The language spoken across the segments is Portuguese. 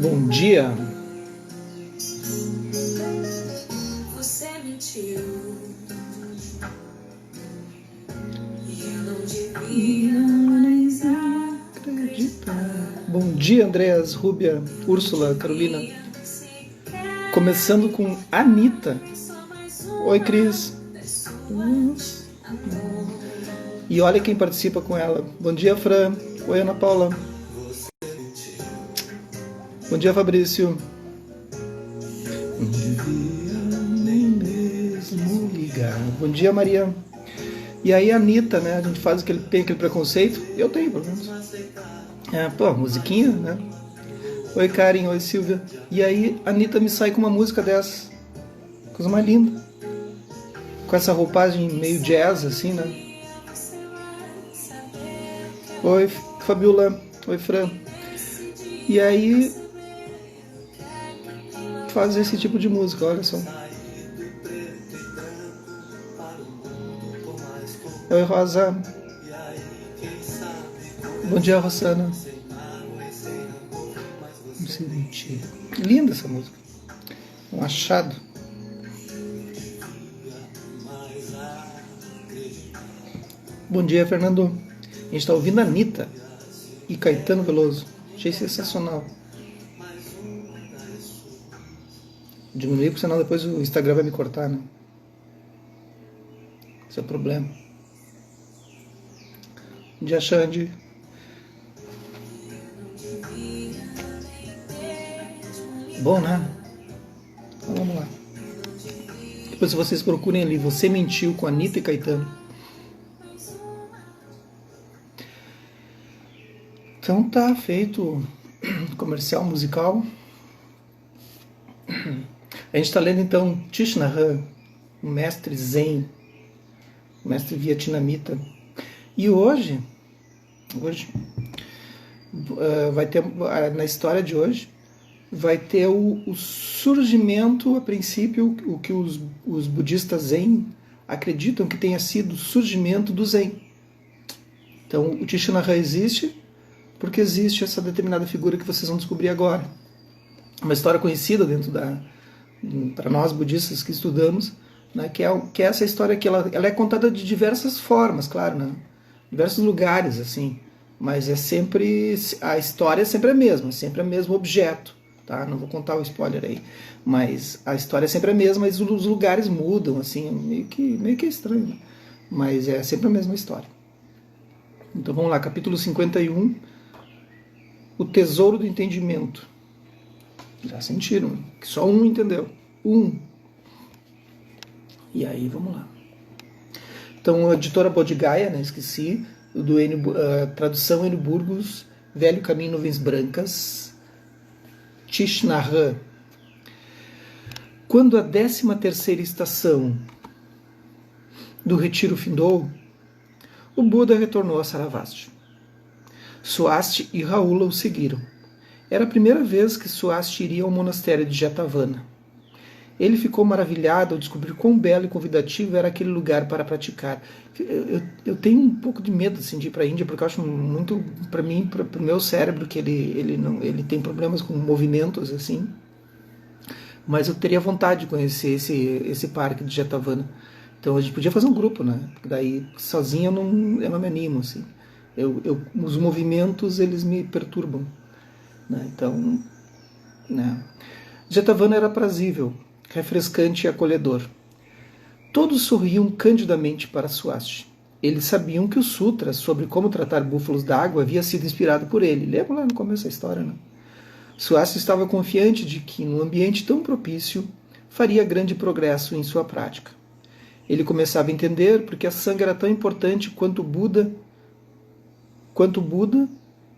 Bom dia. Você mentiu. Eu não devia mais acreditar. Bom dia, Andréas, Rúbia, Úrsula, Carolina. Começando com Anitta. Oi, Cris. E olha quem participa com ela. Bom dia, Fran. Oi, Ana Paula. Bom dia, Fabrício. Não devia nem mesmo ligar. Bom dia, Maria. E aí, a Anitta, né? A gente faz tem aquele preconceito. Eu tenho, pelo menos. Musiquinha, né? Oi, Karen. Oi, Silvia. E aí, a Anitta me sai com uma música dessa. Coisa mais linda. Com essa roupagem meio jazz, assim, né? Oi, Fabiola. Oi, Fran. E aí faz esse tipo de música, olha só. Oi, Rosa. Bom dia, Rosana. Não sei mentir. Linda essa música. Um achado. Bom dia, Fernando. A gente está ouvindo a Anitta e Caetano Veloso. Achei sensacional. Diminuir, porque senão depois o Instagram vai me cortar, né? Esse é o problema. Bom dia, Xande. Bom, né? Então vamos lá. Depois vocês procurem ali, Você Mentiu, com Anitta e Caetano. Então tá feito o comercial musical. A gente está lendo então Thich Nhat Hanh, o mestre Zen, o mestre vietnamita. E hoje vai ter, na história de hoje, vai ter o surgimento, a princípio, o que os budistas Zen acreditam que tenha sido o surgimento do Zen. Então o Thich Nhat Hanh existe porque existe essa determinada figura que vocês vão descobrir agora. Uma história conhecida dentro para nós budistas que estudamos, né, que é essa história que ela é contada de diversas formas, claro, né, diversos lugares, assim, mas a história é sempre a mesma, sempre o mesmo objeto, tá? Não vou contar o spoiler aí, mas a história é sempre a mesma, mas os lugares mudam, assim, meio que estranho, né? Mas é sempre a mesma história. Então vamos lá, capítulo 51, o tesouro do entendimento. Já sentiram, que só um entendeu. E aí, vamos lá. Então, a editora Bodhigaya, né, esqueci, tradução Enio Burgos, Velho Caminho, Nuvens Brancas, Thich Nhat Hanh. Quando a 13ª estação do retiro findou, o Buda retornou a Saravasti. Swasti e Raula o seguiram. Era a primeira vez que Swasti iria ao monastério de Jetavana. Ele ficou maravilhado ao descobrir quão belo e convidativo era aquele lugar para praticar. Eu tenho um pouco de medo assim, de ir para a Índia, porque eu acho muito, para mim, para o meu cérebro, que ele tem problemas com movimentos, assim. Mas eu teria vontade de conhecer esse parque de Jetavana. Então a gente podia fazer um grupo, né? Porque daí, sozinho, eu não me animo, assim. Os movimentos, eles me perturbam. Então, né. Jetavana era aprazível, refrescante e acolhedor. Todos sorriam candidamente para Swasti. Eles sabiam que o sutra sobre como tratar búfalos d'água havia sido inspirado por ele. Lembra lá no começo da história, né? Swasti estava confiante de que, num ambiente tão propício, faria grande progresso em sua prática. Ele começava a entender porque a Sangha era tão importante quanto o Buda,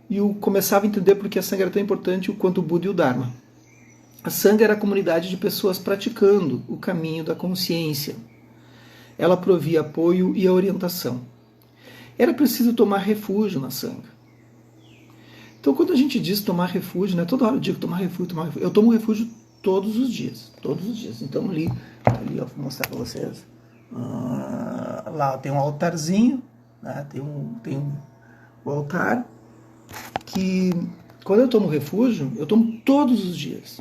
e começava a entender porque a Sangha era tão importante quanto o Buda e o Dharma. A Sangha era a comunidade de pessoas praticando o caminho da consciência. Ela provia apoio e a orientação. Era preciso tomar refúgio na Sangha. Então, quando a gente diz tomar refúgio, né, toda hora eu digo tomar refúgio. Eu tomo refúgio todos os dias. Então, ali ó, vou mostrar para vocês. Lá tem um altarzinho, né, tem um altar que Quando eu tomo refúgio, eu tomo todos os dias.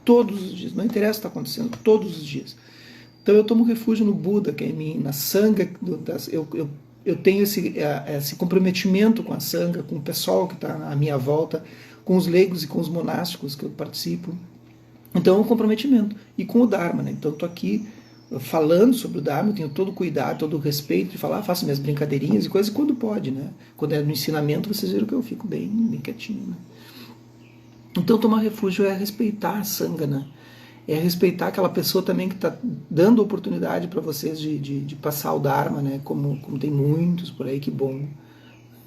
Todos os dias. Não interessa o que está acontecendo, todos os dias. Então eu tomo refúgio no Buda, que é em mim, na Sangha. Eu tenho esse comprometimento com a Sangha, com o pessoal que está à minha volta, com os leigos e com os monásticos que eu participo. Então é um comprometimento. E com o Dharma, né? Então eu estou aqui falando sobre o Dharma, eu tenho todo o cuidado, todo o respeito de falar, faço minhas brincadeirinhas e coisas quando pode, né? Quando é no ensinamento, vocês viram que eu fico bem quietinho, né? Então tomar refúgio é respeitar a Sangha, né? É respeitar aquela pessoa também que está dando oportunidade para vocês de passar o Dharma, né? Como tem muitos por aí, que bom.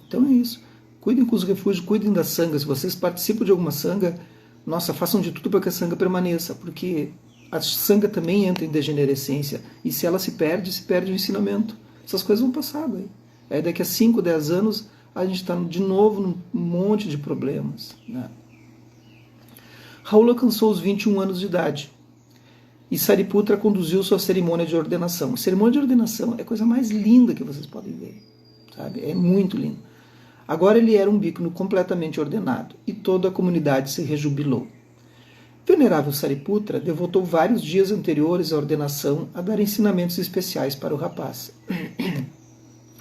Então é isso. Cuidem com os refúgios, cuidem da Sangha. Se vocês participam de alguma Sangha, nossa, façam de tudo para que a Sangha permaneça, porque a Sangha também entra em degenerescência, e se ela se perde o ensinamento. Essas coisas vão passar daí. Aí daqui a 5, 10 anos, a gente está de novo num monte de problemas, né? Raul alcançou os 21 anos de idade e Sariputra conduziu sua cerimônia de ordenação. A cerimônia de ordenação é a coisa mais linda que vocês podem ver, sabe? É muito lindo. Agora ele era um bhikkhuni completamente ordenado e toda a comunidade se rejubilou. Venerável Sariputra devotou vários dias anteriores à ordenação a dar ensinamentos especiais para o rapaz.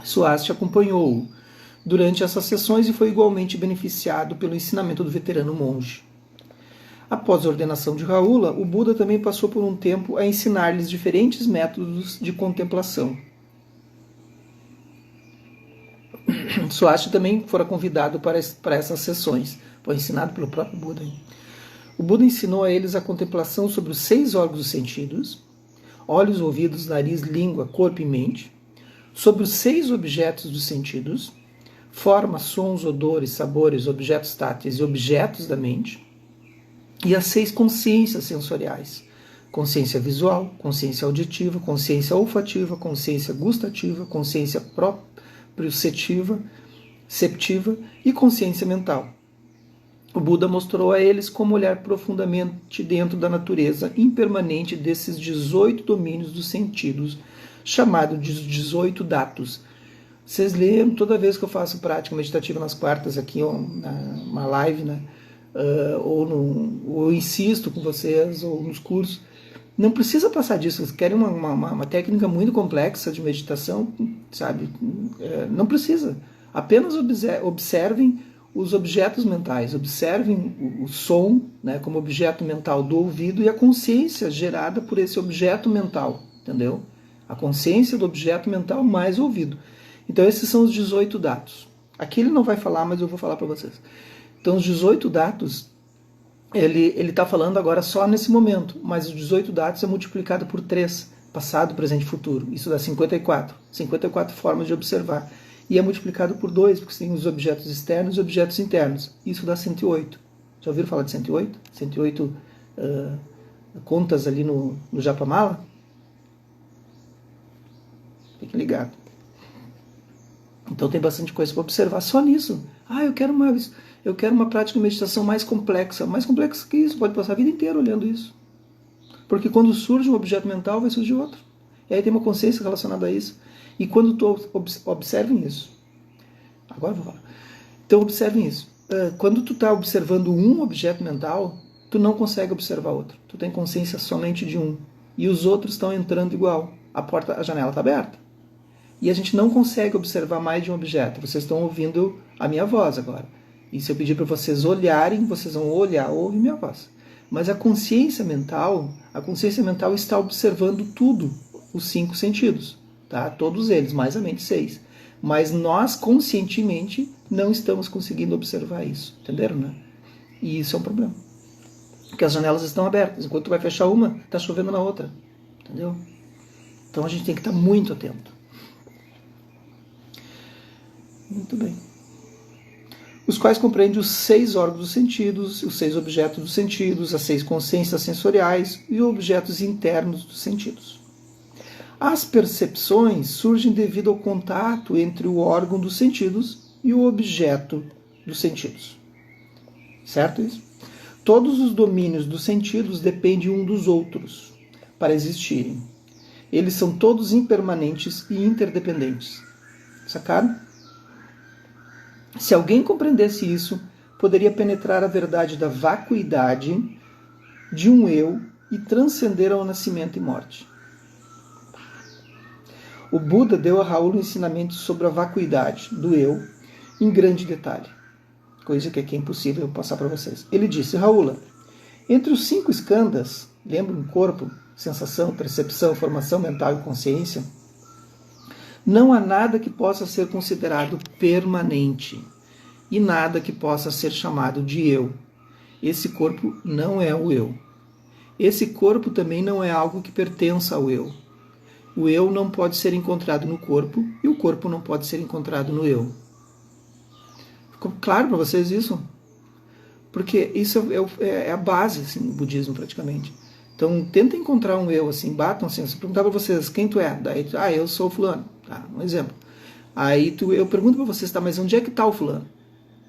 Swasti acompanhou-o durante essas sessões e foi igualmente beneficiado pelo ensinamento do veterano monge. Após a ordenação de Rahula, o Buda também passou por um tempo a ensinar-lhes diferentes métodos de contemplação. Swasti também fora convidado para essas sessões, foi ensinado pelo próprio Buda. O Buda ensinou a eles a contemplação sobre os 6 órgãos dos sentidos, olhos, ouvidos, nariz, língua, corpo e mente, sobre os 6 objetos dos sentidos, formas, sons, odores, sabores, objetos táteis e objetos da mente, e as 6 consciências sensoriais: consciência visual, consciência auditiva, consciência olfativa, consciência gustativa, consciência proprioceptiva e consciência mental. O Buda mostrou a eles como olhar profundamente dentro da natureza impermanente desses 18 domínios dos sentidos, chamado de 18 datos. Vocês lembram, toda vez que eu faço prática meditativa nas quartas aqui, uma live, né? Ou insisto com vocês, ou nos cursos, não precisa passar disso. Vocês querem uma técnica muito complexa de meditação, sabe? Não precisa. Apenas observem os objetos mentais, observem o som, né, como objeto mental do ouvido, e a consciência gerada por esse objeto mental, entendeu? A consciência do objeto mental mais o ouvido. Então esses são os 18 dados. Aqui ele não vai falar, mas eu vou falar para vocês. Então os 18 dados, ele está falando agora só nesse momento, mas os 18 dados é multiplicado por 3, passado, presente e futuro. Isso dá 54. 54 formas de observar. E é multiplicado por 2, porque tem os objetos externos e os objetos internos. Isso dá 108. Já ouviram falar de 108? 108 contas ali no Japamala? Fiquem ligados. Então tem bastante coisa para observar só nisso. Eu quero uma prática de meditação mais complexa. Mais complexa que isso, pode passar a vida inteira olhando isso. Porque quando surge um objeto mental, vai surgir outro. E aí tem uma consciência relacionada a isso. E quando observem isso. Agora eu vou falar. Então observem isso. Quando tu está observando um objeto mental, tu não consegue observar outro. Tu tem consciência somente de um. E os outros estão entrando igual. A janela está aberta. E a gente não consegue observar mais de um objeto. Vocês estão ouvindo a minha voz agora. E se eu pedir para vocês olharem, vocês vão olhar ou ouvir minha voz. Mas a consciência mental está observando tudo, os 5 sentidos. Tá? Todos eles, mais a mente 6. Mas nós, conscientemente, não estamos conseguindo observar isso. Entenderam, né? E isso é um problema. Porque as janelas estão abertas. Enquanto tu vai fechar uma, está chovendo na outra. Entendeu? Então a gente tem que estar muito atento. Muito bem. Os quais compreendem os 6 órgãos dos sentidos, os 6 objetos dos sentidos, as 6 consciências sensoriais e os objetos internos dos sentidos. As percepções surgem devido ao contato entre o órgão dos sentidos e o objeto dos sentidos. Certo isso? Todos os domínios dos sentidos dependem um dos outros para existirem. Eles são todos impermanentes e interdependentes. Sacaram? Se alguém compreendesse isso, poderia penetrar a verdade da vacuidade de um eu e transcender ao nascimento e morte. O Buda deu a Raul ensinamentos sobre a vacuidade do eu em grande detalhe, coisa que aqui é impossível eu passar para vocês. Ele disse: Raula, entre os 5 skandhas, lembram corpo, sensação, percepção, formação mental e consciência, não há nada que possa ser considerado permanente e nada que possa ser chamado de eu. Esse corpo não é o eu. Esse corpo também não é algo que pertença ao eu. O eu não pode ser encontrado no corpo e o corpo não pode ser encontrado no eu. Ficou claro para vocês isso? Porque isso é a base assim, do budismo praticamente. Então tenta encontrar um eu, assim, batam assim, se perguntar para vocês quem tu é, daí eu sou fulano, tá? Um exemplo. Aí eu pergunto para vocês, tá, mas onde é que está o fulano?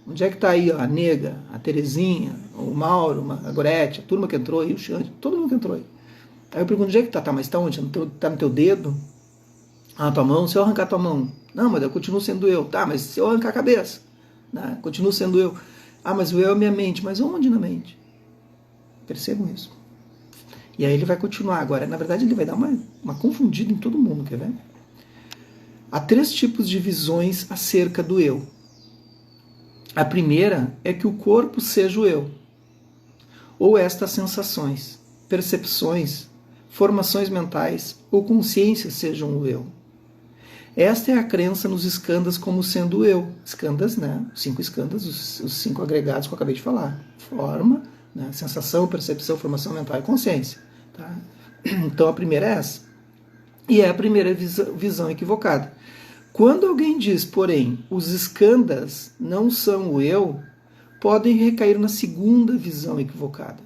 Onde é que está aí a Nega, a Terezinha, o Mauro, a Gorete, a turma que entrou aí, o Xande, todo mundo que entrou aí. Aí eu pergunto, onde é que está? Tá, mas está onde? Está no teu dedo? Ah, na tua mão? Se eu arrancar tua mão? Não, mas eu continuo sendo eu. Tá, mas se eu arrancar a cabeça? Né? Continuo sendo eu. Ah, mas o eu é minha mente. Mas onde na mente? Percebam isso. E aí ele vai continuar agora. Na verdade, ele vai dar uma confundida em todo mundo, quer ver? Há 3 tipos de visões acerca do eu. A primeira é que o corpo seja o eu, ou estas sensações, percepções, formações mentais ou consciências sejam o eu. Esta é a crença nos skandhas como sendo o eu. Skandhas, né? 5 skandhas, os 5 agregados que eu acabei de falar. Forma, né? Sensação, percepção, formação mental e consciência. Tá? Então a primeira é essa. E é a primeira visão equivocada. Quando alguém diz, porém, os skandhas não são o eu, podem recair na segunda visão equivocada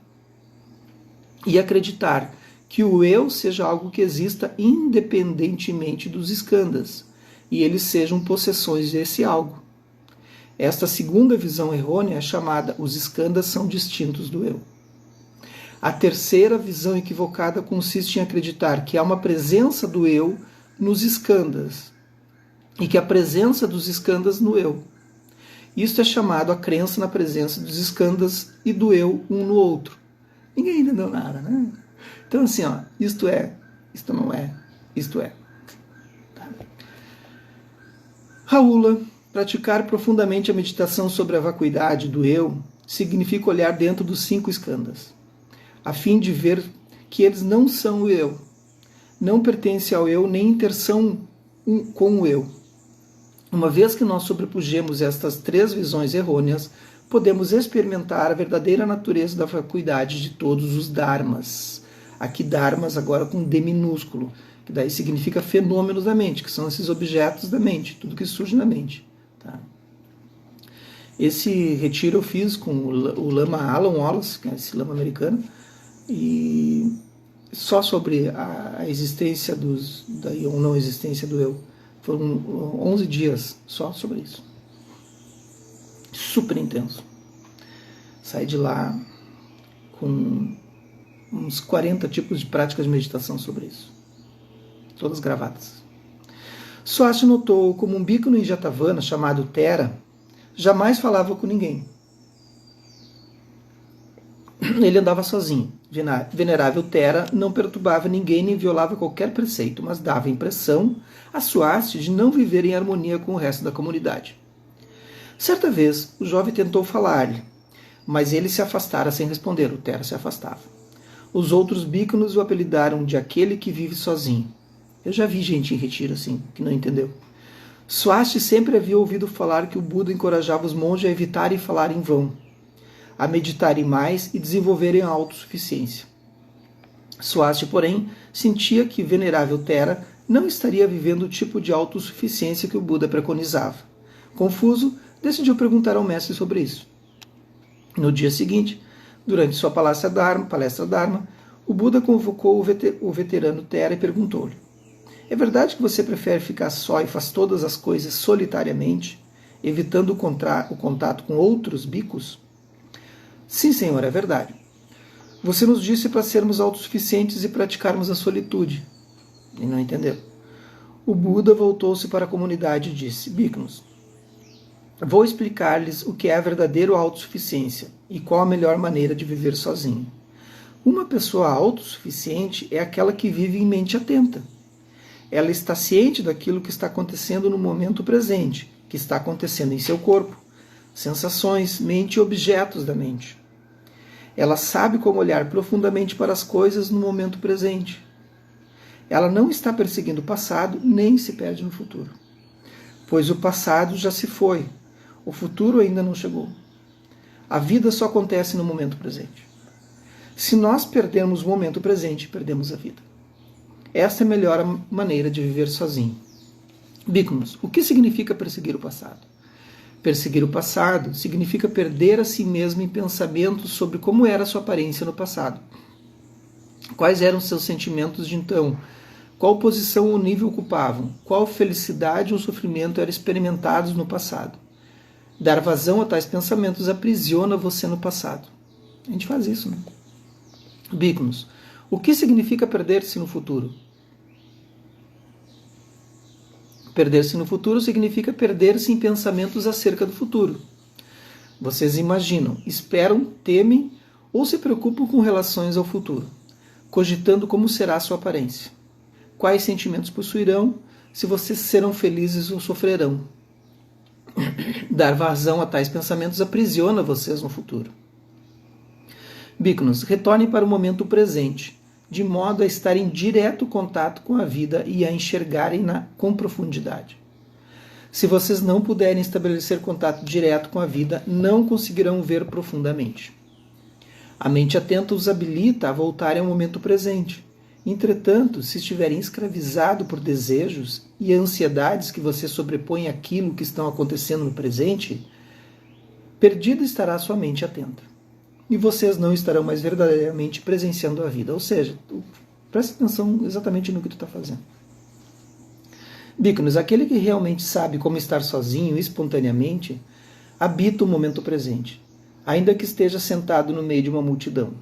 e acreditar que o eu seja algo que exista independentemente dos skandhas e eles sejam possessões desse algo. Esta segunda visão errônea é chamada os skandhas são distintos do eu. A terceira visão equivocada consiste em acreditar que há uma presença do eu nos skandhas e que a presença dos skandhas no eu. Isto é chamado a crença na presença dos skandhas e do eu um no outro. Ninguém entendeu nada, né? Então assim, ó, isto é, isto não é, isto é. Tá. Raula, praticar profundamente a meditação sobre a vacuidade do eu significa olhar dentro dos 5 skandhas, a fim de ver que eles não são o eu, não pertencem ao eu nem intersão com o eu. Uma vez que nós sobrepujemos estas 3 visões errôneas, podemos experimentar a verdadeira natureza da vacuidade de todos os dharmas. Aqui dharmas agora com D minúsculo, que daí significa fenômenos da mente, que são esses objetos da mente, tudo que surge na mente. Tá? Esse retiro eu fiz com o Lama Alan Wallace, que é esse lama americano, e só sobre a existência ou não existência do eu. Foram 11 dias só sobre isso. Super intenso. Saí de lá com uns 40 tipos de práticas de meditação sobre isso. Todas gravadas. Swasti notou como um bhikkhuni em Jetavana, chamado Tera, jamais falava com ninguém. Ele andava sozinho. Venerável Tera não perturbava ninguém nem violava qualquer preceito, mas dava a impressão a Swasti de não viver em harmonia com o resto da comunidade. Certa vez, o jovem tentou falar-lhe, mas ele se afastara sem responder. O Tera se afastava. Os outros bhikkhunus o apelidaram de aquele que vive sozinho. Eu já vi gente em retiro assim, que não entendeu. Swasti sempre havia ouvido falar que o Buda encorajava os monges a evitarem falar em vão, a meditarem mais e desenvolverem a autossuficiência. Swasti, porém, sentia que Venerável Tera não estaria vivendo o tipo de autossuficiência que o Buda preconizava. Confuso, decidiu perguntar ao mestre sobre isso. No dia seguinte, durante sua palestra Dharma, o Buda convocou o veterano Tera e perguntou-lhe: é verdade que você prefere ficar só e faz todas as coisas solitariamente, evitando o contato com outros bhikkhus? Sim, senhor, é verdade. Você nos disse para sermos autossuficientes e praticarmos a solitude. Ele não entendeu. O Buda voltou-se para a comunidade e disse: bhikkhus, Vou explicar-lhes o que é a verdadeira autossuficiência e qual a melhor maneira de viver sozinho. Uma pessoa autossuficiente é aquela que vive em mente atenta. Ela está ciente daquilo que está acontecendo no momento presente, que está acontecendo em seu corpo, sensações, mente e objetos da mente. Ela sabe como olhar profundamente para as coisas no momento presente. Ela não está perseguindo o passado, nem se perde no futuro. Pois o passado já se foi, o futuro ainda não chegou. A vida só acontece no momento presente. Se nós perdermos o momento presente, perdemos a vida. Esta é a melhor maneira de viver sozinho. Bíconos, o que significa perseguir o passado? Perseguir o passado significa perder a si mesmo em pensamentos sobre como era a sua aparência no passado. Quais eram seus sentimentos de então? Qual posição ou nível ocupavam? Qual felicidade ou sofrimento eram experimentados no passado? Dar vazão a tais pensamentos aprisiona você no passado. A gente faz isso, né? Bíconos, o que significa perder-se no futuro? Perder-se no futuro significa perder-se em pensamentos acerca do futuro. Vocês imaginam, esperam, temem ou se preocupam com relações ao futuro, cogitando como será a sua aparência. Quais sentimentos possuirão, se vocês serão felizes ou sofrerão. Dar vazão a tais pensamentos aprisiona vocês no futuro. Bíconos, retornem para o momento presente, de modo a estar em direto contato com a vida e a enxergarem com profundidade. Se vocês não puderem estabelecer contato direto com a vida, não conseguirão ver profundamente. A mente atenta os habilita a voltarem ao momento presente. Entretanto, se estiverem escravizados por desejos e ansiedades que você sobrepõem àquilo que estão acontecendo no presente, perdida estará a sua mente atenta. E vocês não estarão mais verdadeiramente presenciando a vida. Ou seja, presta atenção exatamente no que tu está fazendo. Bíconos, aquele que realmente sabe como estar sozinho espontaneamente, habita o momento presente, ainda que esteja sentado no meio de uma multidão.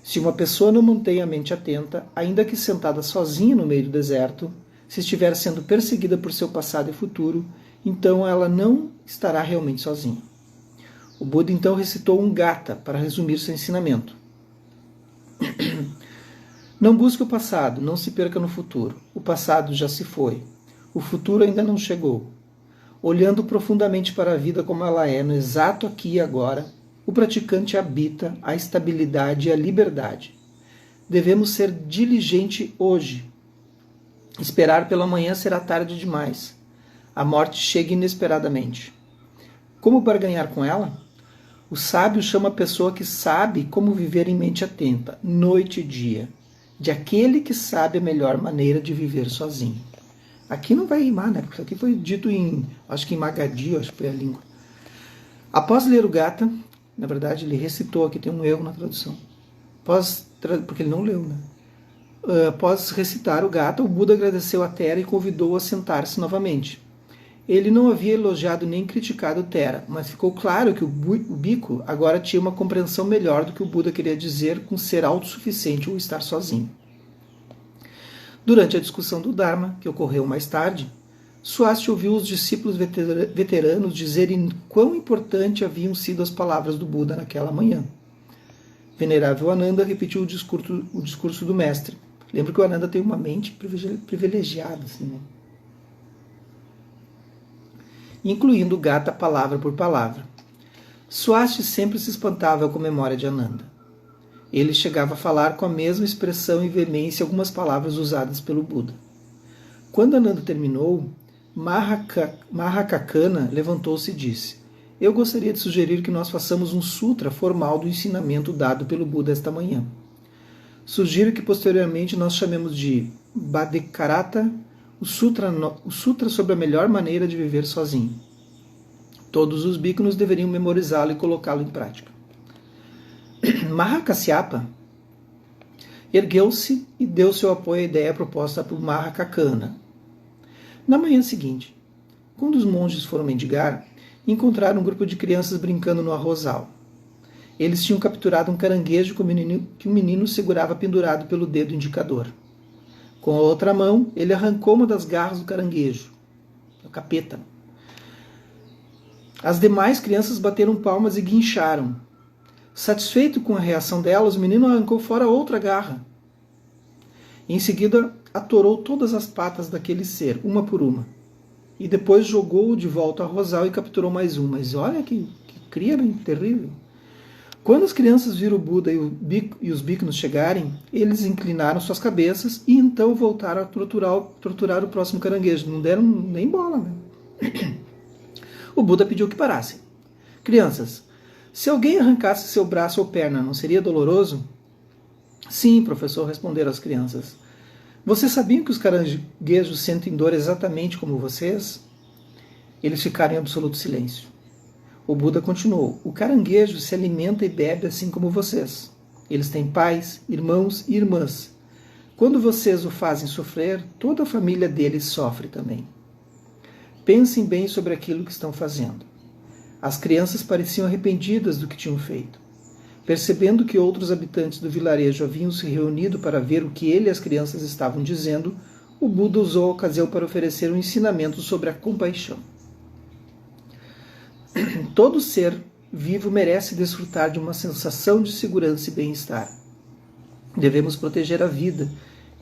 Se uma pessoa não mantém a mente atenta, ainda que sentada sozinha no meio do deserto, se estiver sendo perseguida por seu passado e futuro, então ela não estará realmente sozinha. O Buda então recitou um Gatha para resumir seu ensinamento. Não busque o passado, não se perca no futuro. O passado já se foi. O futuro ainda não chegou. Olhando profundamente para a vida como ela é, no exato aqui e agora, o praticante habita a estabilidade e a liberdade. Devemos ser diligente hoje. Esperar pela manhã será tarde demais. A morte chega inesperadamente. Como barganhar com ela? O sábio chama a pessoa que sabe como viver em mente atenta, noite e dia, de aquele que sabe a melhor maneira de viver sozinho. Aqui não vai rimar, né? Porque isso aqui foi dito acho que em Magadhi, acho que foi a língua. Após ler o Gatha, na verdade ele recitou, aqui tem um erro na tradução, porque ele não leu, né? Após recitar o Gatha, o Buda agradeceu a Tera e convidou-o a sentar-se novamente. Ele não havia elogiado nem criticado Tera, mas ficou claro que o Bhikkhu agora tinha uma compreensão melhor do que o Buda queria dizer com ser autossuficiente ou estar sozinho. Durante a discussão do Dharma, que ocorreu mais tarde, Swasti ouviu os discípulos veteranos dizerem quão importante haviam sido as palavras do Buda naquela manhã. Venerável Ananda repetiu o discurso do mestre. Lembra que o Ananda tem uma mente privilegiada, assim, né? Incluindo o Gatha palavra por palavra. Swasti sempre se espantava com a memória de Ananda. Ele chegava a falar com a mesma expressão e veemência algumas palavras usadas pelo Buda. Quando Ananda terminou, Mahakakana levantou-se e disse: Eu gostaria de sugerir que nós façamos um sutra formal do ensinamento dado pelo Buda esta manhã. Sugiro que posteriormente nós chamemos de Bhaddekarata, o sutra sobre a melhor maneira de viver sozinho. Todos os bhikkhus deveriam memorizá-lo e colocá-lo em prática. Mahakasyapa ergueu-se e deu seu apoio à ideia proposta por Mahakakana. Na manhã seguinte, quando os monges foram mendigar, encontraram um grupo de crianças brincando no arrozal. Eles tinham capturado um caranguejo que o menino segurava pendurado pelo dedo indicador. Com a outra mão, ele arrancou uma das garras do caranguejo. O capeta. As demais crianças bateram palmas e guincharam. Satisfeito com a reação delas, o menino arrancou fora outra garra. Em seguida, atorou todas as patas daquele ser, uma por uma. E depois jogou-o de volta ao rosal e capturou mais um. Mas olha que cria bem terrível. Quando as crianças viram o Buda e os Bhikkhus chegarem, eles inclinaram suas cabeças e então voltaram a torturar o próximo caranguejo. Não deram nem bola, né? O Buda pediu que parassem. Crianças, se alguém arrancasse seu braço ou perna, não seria doloroso? Sim, professor, responderam as crianças. Vocês sabiam que os caranguejos sentem dor exatamente como vocês? Eles ficaram em absoluto silêncio. O Buda continuou. O caranguejo se alimenta e bebe assim como vocês. Eles têm pais, irmãos e irmãs. Quando vocês o fazem sofrer, toda a família deles sofre também. Pensem bem sobre aquilo que estão fazendo. As crianças pareciam arrependidas do que tinham feito. Percebendo que outros habitantes do vilarejo haviam se reunido para ver o que ele e as crianças estavam dizendo, o Buda usou a ocasião para oferecer um ensinamento sobre a compaixão. Todo ser vivo merece desfrutar de uma sensação de segurança e bem-estar. Devemos proteger a vida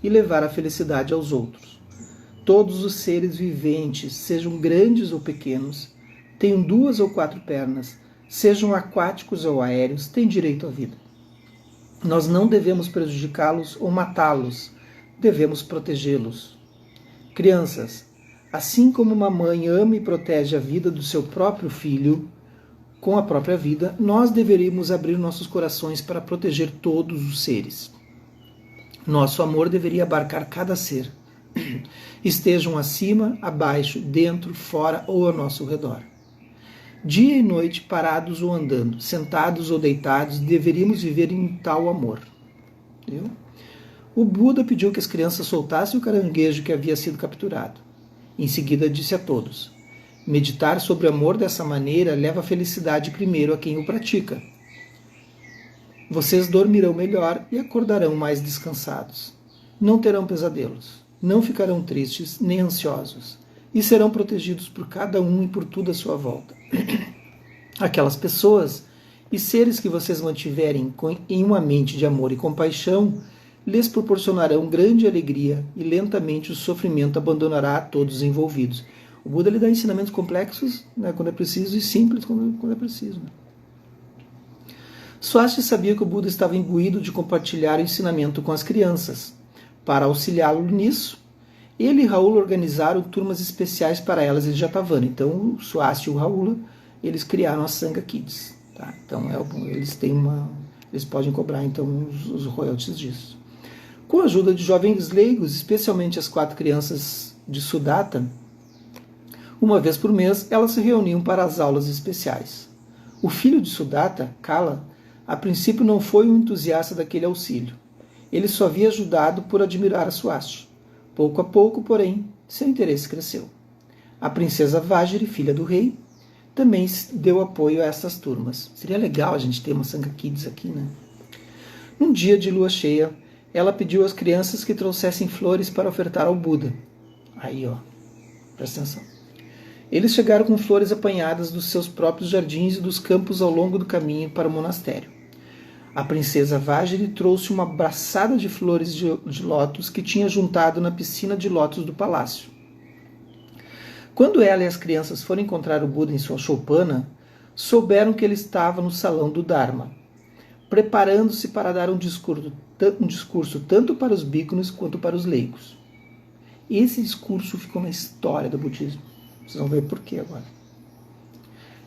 e levar a felicidade aos outros. Todos os seres viventes, sejam grandes ou pequenos, tenham 2 ou 4 pernas, sejam aquáticos ou aéreos, têm direito à vida. Nós não devemos prejudicá-los ou matá-los, devemos protegê-los. Crianças, assim como uma mãe ama e protege a vida do seu próprio filho com a própria vida, nós deveríamos abrir nossos corações para proteger todos os seres. Nosso amor deveria abarcar cada ser, estejam acima, abaixo, dentro, fora ou ao nosso redor. Dia e noite, parados ou andando, sentados ou deitados, deveríamos viver em tal amor. Entendeu? O Buda pediu que as crianças soltassem o caranguejo que havia sido capturado. Em seguida disse a todos: meditar sobre o amor dessa maneira leva a felicidade primeiro a quem o pratica. Vocês dormirão melhor e acordarão mais descansados. Não terão pesadelos, não ficarão tristes nem ansiosos, e serão protegidos por cada um e por tudo à sua volta. Aquelas pessoas e seres que vocês mantiverem em uma mente de amor e compaixão lhes proporcionarão grande alegria e lentamente o sofrimento abandonará a todos os envolvidos. O Buda lhe dá ensinamentos complexos, né, quando é preciso, e simples quando é preciso. Né? Swasti sabia que o Buda estava imbuído de compartilhar o ensinamento com as crianças. Para auxiliá-lo nisso, ele e Raula organizaram turmas especiais para elas em Jetavana. Então, o Swasti e o Raula, eles criaram a Sangha Kids. Tá? Então, eles podem cobrar então os royalties disso. Com a ajuda de jovens leigos, especialmente as 4 crianças de Sudatta, uma vez por mês elas se reuniam para as aulas especiais. O filho de Sudatta, Kala, a princípio não foi um entusiasta daquele auxílio. Ele só havia ajudado por admirar a Swasti. Pouco a pouco, porém, seu interesse cresceu. A princesa Vajri, filha do rei, também deu apoio a essas turmas. Seria legal a gente ter uma Sangha Kids aqui, né? Num dia de lua cheia, ela pediu às crianças que trouxessem flores para ofertar ao Buda. Aí, ó, presta atenção. Eles chegaram com flores apanhadas dos seus próprios jardins e dos campos ao longo do caminho para o monastério. A princesa Vajri trouxe uma braçada de flores de lótus que tinha juntado na piscina de lótus do palácio. Quando ela e as crianças foram encontrar o Buda em sua choupana, souberam que ele estava no salão do Dharma, preparando-se para dar um discurso tanto para os bhikkhus quanto para os leigos. Esse discurso ficou na história do budismo. Vocês vão ver por quê agora.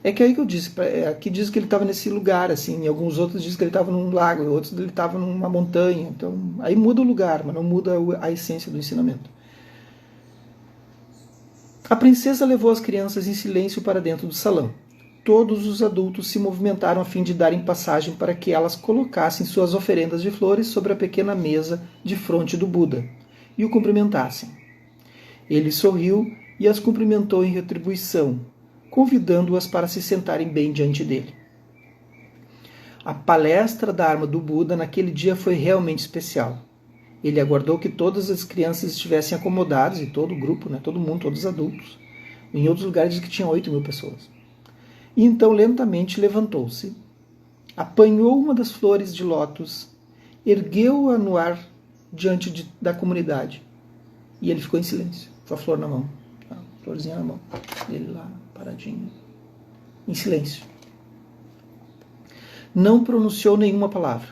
É que aí que eu disse, aqui diz que ele estava nesse lugar, assim, em alguns outros diz que ele estava num lago, em outros ele estava numa montanha. Então, aí muda o lugar, mas não muda a essência do ensinamento. A princesa levou as crianças em silêncio para dentro do salão. Todos os adultos se movimentaram a fim de darem passagem para que elas colocassem suas oferendas de flores sobre a pequena mesa de fronte do Buda e o cumprimentassem. Ele sorriu e as cumprimentou em retribuição, convidando-as para se sentarem bem diante dele. A palestra da arma do Buda naquele dia foi realmente especial. Ele aguardou que todas as crianças estivessem acomodadas, e todo o grupo, né, todo mundo, todos os adultos. Em outros lugares diz que tinha 8.000 pessoas. E então lentamente levantou-se, apanhou uma das flores de lótus, ergueu-a no ar diante da comunidade. E ele ficou em silêncio, com a flor na mão. A florzinha na mão. Ele lá, paradinho. Em silêncio. Não pronunciou nenhuma palavra.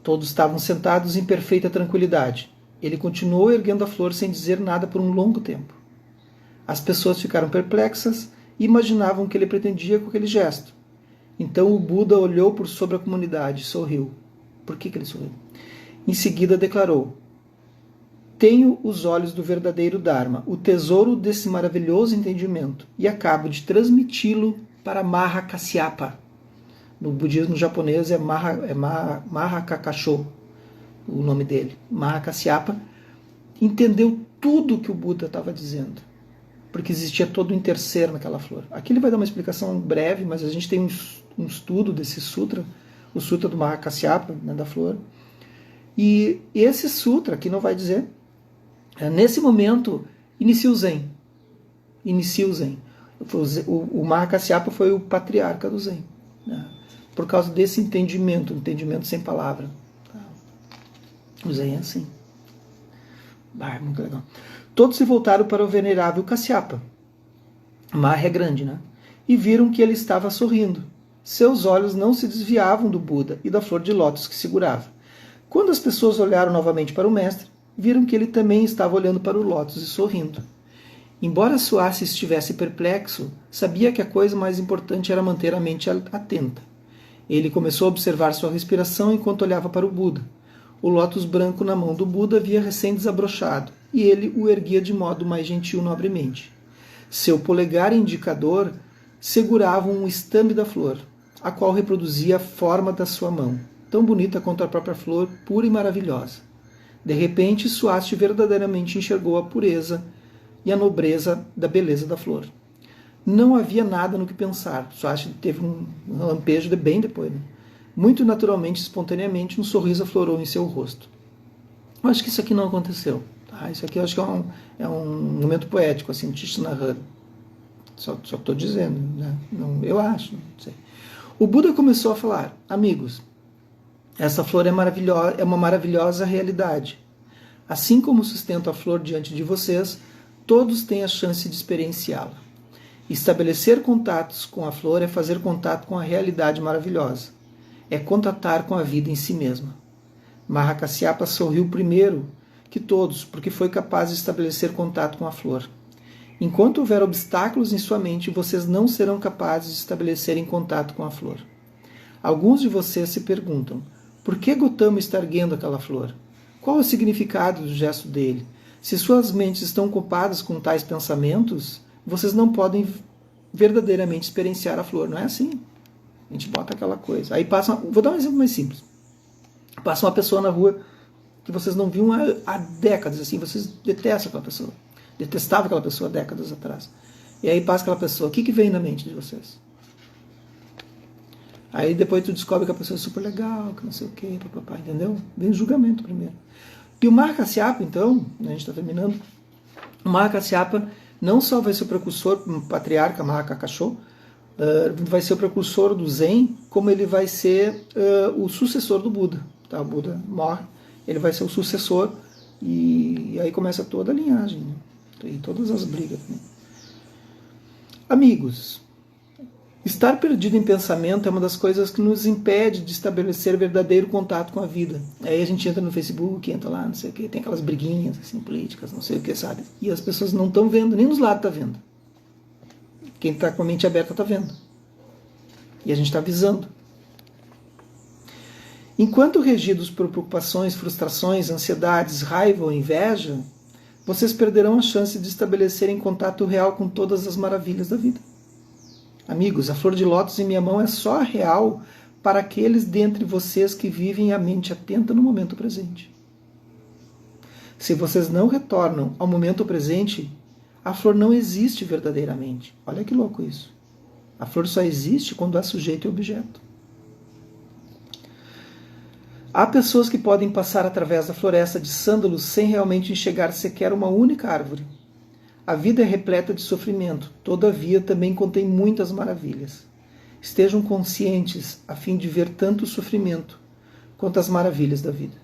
Todos estavam sentados em perfeita tranquilidade. Ele continuou erguendo a flor sem dizer nada por um longo tempo. As pessoas ficaram perplexas e imaginavam o que ele pretendia com aquele gesto. Então o Buda olhou por sobre a comunidade e sorriu. Por que ele sorriu? Em seguida declarou: tenho os olhos do verdadeiro Dharma, o tesouro desse maravilhoso entendimento, e acabo de transmiti-lo para Maha Kasyapa. No budismo japonês é Maha Kakasho, o nome dele. Maha Kasyapa entendeu tudo o que o Buda estava dizendo, porque existia todo um terceiro naquela flor. Aqui ele vai dar uma explicação breve, mas a gente tem um estudo desse sutra, o sutra do Maha Kasyapa, né, da flor. E esse sutra aqui não vai dizer. Nesse momento, inicia o Zen. O Maha Kasyapa foi o patriarca do Zen, né? Por causa desse entendimento sem palavra. O Zen é assim. Muito legal. Todos se voltaram para o venerável Kasyapa. Maha é grande, né? E viram que ele estava sorrindo. Seus olhos não se desviavam do Buda e da flor de lótus que segurava. Quando as pessoas olharam novamente para o mestre, viram que ele também estava olhando para o lótus e sorrindo. Embora Suassi estivesse perplexo, sabia que a coisa mais importante era manter a mente atenta. Ele começou a observar sua respiração enquanto olhava para o Buda. O lótus branco na mão do Buda havia recém desabrochado, e ele o erguia de modo mais gentil nobremente. Seu polegar e indicador seguravam um estame da flor, a qual reproduzia a forma da sua mão, tão bonita quanto a própria flor, pura e maravilhosa. De repente, Swasti verdadeiramente enxergou a pureza e a nobreza da beleza da flor. Não havia nada no que pensar. Swasti teve um lampejo bem depois. Né? Muito naturalmente, espontaneamente, um sorriso aflorou em seu rosto. Eu acho que isso aqui não aconteceu. Tá? Isso aqui eu acho que é um momento poético, assim, Tich narrando. Só estou dizendo, né? Não, eu acho, não sei. O Buda começou a falar: amigos, essa flor é maravilhosa, é uma maravilhosa realidade. Assim como sustento a flor diante de vocês, todos têm a chance de experienciá-la. Estabelecer contatos com a flor é fazer contato com a realidade maravilhosa. É contatar com a vida em si mesma. Maha Kasyapa sorriu primeiro que todos, porque foi capaz de estabelecer contato com a flor. Enquanto houver obstáculos em sua mente, vocês não serão capazes de estabelecerem contato com a flor. Alguns de vocês se perguntam: por que Gautama está erguendo aquela flor? Qual é o significado do gesto dele? Se suas mentes estão ocupadas com tais pensamentos, vocês não podem verdadeiramente experienciar a flor. Não é assim. A gente bota aquela coisa. Aí passa. Vou dar um exemplo mais simples. Passa uma pessoa na rua que vocês não viam há décadas, assim, vocês detestam aquela pessoa. Detestavam aquela pessoa décadas atrás. E aí passa aquela pessoa. O que vem na mente de vocês? Aí depois tu descobre que a pessoa é super legal, que não sei o quê, papapá, entendeu? Vem o julgamento primeiro. E o Maha Kasyapa, então, a gente está terminando, o Maha Kasyapa não só vai ser o precursor, o patriarca Maha Kakasho, vai ser o precursor do Zen, como ele vai ser o sucessor do Buda. Tá? O Buda morre, ele vai ser o sucessor, e aí começa toda a linhagem, né? E todas as brigas. Né? Amigos, estar perdido em pensamento é uma das coisas que nos impede de estabelecer verdadeiro contato com a vida. Aí a gente entra no Facebook, entra lá, não sei o que, tem aquelas briguinhas assim, políticas, não sei o que, sabe? E as pessoas não estão vendo, nem dos lados está vendo. Quem está com a mente aberta está vendo. E a gente está avisando. Enquanto regidos por preocupações, frustrações, ansiedades, raiva ou inveja, vocês perderão a chance de estabelecerem contato real com todas as maravilhas da vida. Amigos, a flor de lótus em minha mão é só real para aqueles dentre vocês que vivem a mente atenta no momento presente. Se vocês não retornam ao momento presente, a flor não existe verdadeiramente. Olha que louco isso. A flor só existe quando há sujeito e objeto. Há pessoas que podem passar através da floresta de sândalos sem realmente enxergar sequer uma única árvore. A vida é repleta de sofrimento, todavia também contém muitas maravilhas. Estejam conscientes a fim de ver tanto o sofrimento quanto as maravilhas da vida.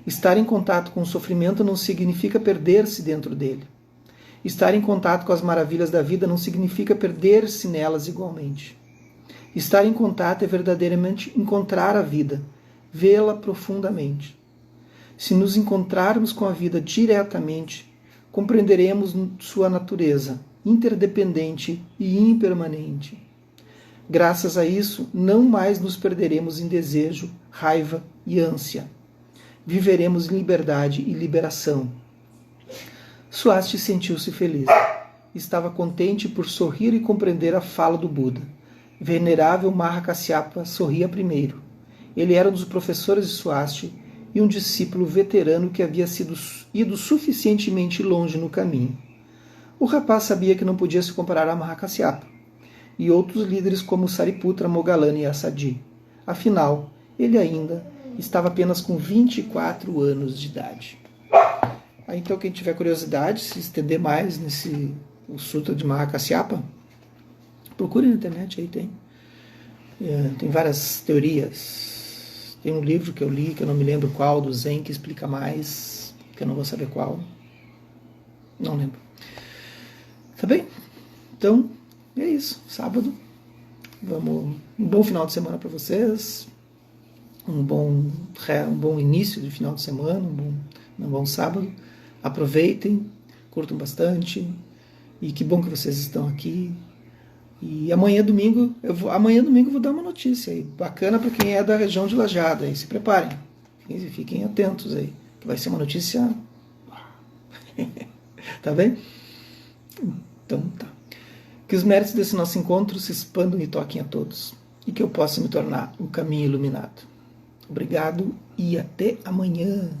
Estar em contato com o sofrimento não significa perder-se dentro dele. Estar em contato com as maravilhas da vida não significa perder-se nelas igualmente. Estar em contato é verdadeiramente encontrar a vida, vê-la profundamente. Se nos encontrarmos com a vida diretamente, compreenderemos sua natureza interdependente e impermanente. Graças a isso, não mais nos perderemos em desejo, raiva e ânsia. Viveremos em liberdade e liberação. Swasti sentiu-se feliz. Estava contente por sorrir e compreender a fala do Buda. Venerável Mahakasyapa sorria primeiro. Ele era um dos professores de Swasti e um discípulo veterano que havia ido suficientemente longe no caminho. O rapaz sabia que não podia se comparar a Mahakasyapa e outros líderes como Sariputra, Moggallana e Assaji. Afinal, ele ainda estava apenas com 24 anos de idade. Aí, então, quem tiver curiosidade, se estender mais o Sutra de Mahakasyapa, procure na internet, aí tem. Tem várias teorias. Tem um livro que eu li, que eu não me lembro qual, do Zen, que explica mais, que eu não vou saber qual. Não lembro. Tá bem? Então, é isso. Sábado. Um bom final de semana para vocês. Um bom início de final de semana. Um bom sábado. Aproveitem. Curtam bastante. E que bom que vocês estão aqui. E amanhã domingo eu vou dar uma notícia aí, bacana para quem é da região de Lajeado, aí se preparem, fiquem atentos aí, que vai ser uma notícia tá bem? Então tá. Que os méritos desse nosso encontro se expandam e toquem a todos, e que eu possa me tornar um caminho iluminado. Obrigado e até amanhã.